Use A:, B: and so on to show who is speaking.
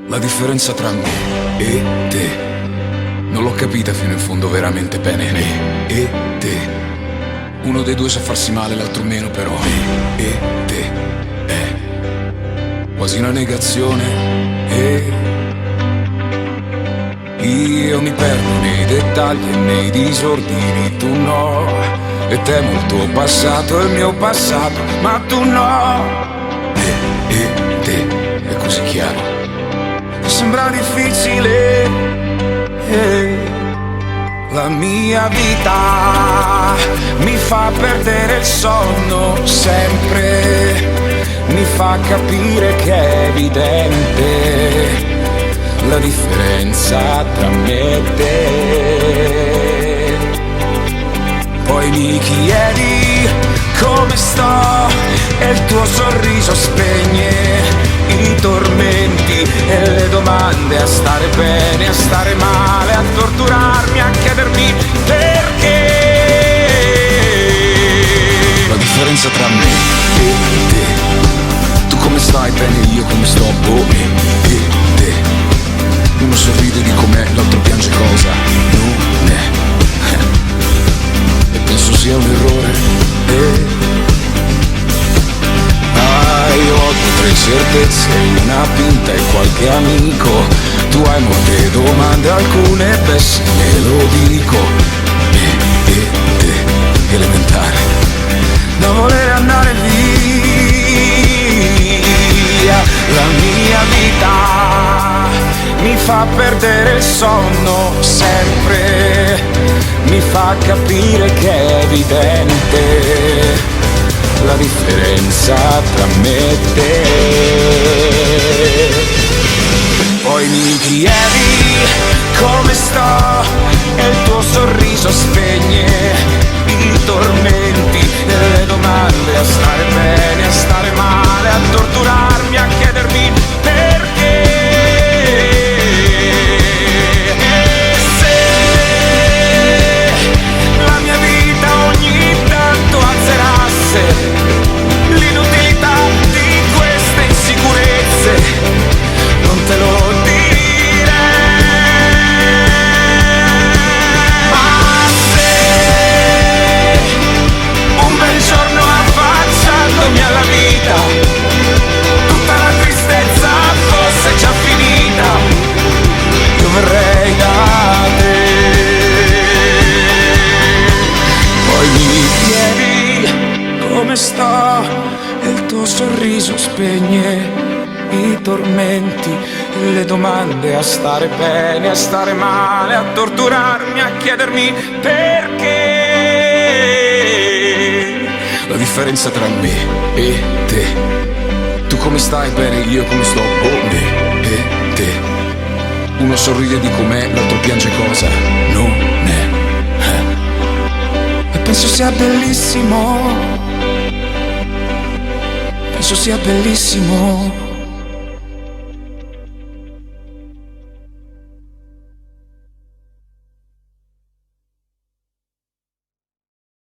A: La differenza tra me e te non l'ho capita fino in fondo veramente bene. Me e te, uno dei due sa farsi male, l'altro meno, però me e te è quasi una negazione. E io mi perdo nei dettagli e nei disordini, tu no. E temo il tuo passato e il mio passato, ma tu no. E te è così chiaro, sembra difficile. La mia vita mi fa perdere il sonno sempre, mi fa capire che è evidente la differenza tra me e te. Poi mi chiedi come sto e il tuo sorriso spegne i tormenti e le domande, a stare bene, a stare male, a torturarmi, a chiedermi perché. La differenza tra me e te, tu come stai bene, io come sto, boh, me e te. Uno sorride di com'è, l'altro piange cosa non è. E penso sia un errore. Io ho 3 certezze, una pinta e qualche amico. Tu hai molte domande, alcune pessime, lo dico. Me e te, elementare, da voler andare via. La mia vita mi fa perdere il sonno sempre, mi fa capire che è evidente la differenza tra me e te. Poi mi chiedi come sto e il tuo sorriso spegne i tormenti e le domande, a stare bene, a stare male, a torturarmi, a chiedermi perché. E se la mia vita ogni tanto azzerasse l'inutilità di queste insicurezze, non te lo direi. Ma se un bel giorno affacciandomi alla vita tutta la tristezza fosse già finita, io verrei da te. Poi mi chiedi come sto e il tuo sorriso spegne i tormenti e le domande, a stare bene, a stare male, a torturarmi, a chiedermi perché. La differenza tra me e te, tu come stai bene, io come sto, boh, me e te. Uno sorride di com'è, l'altro piange cosa non è. E penso sia bellissimo, penso sia bellissimo.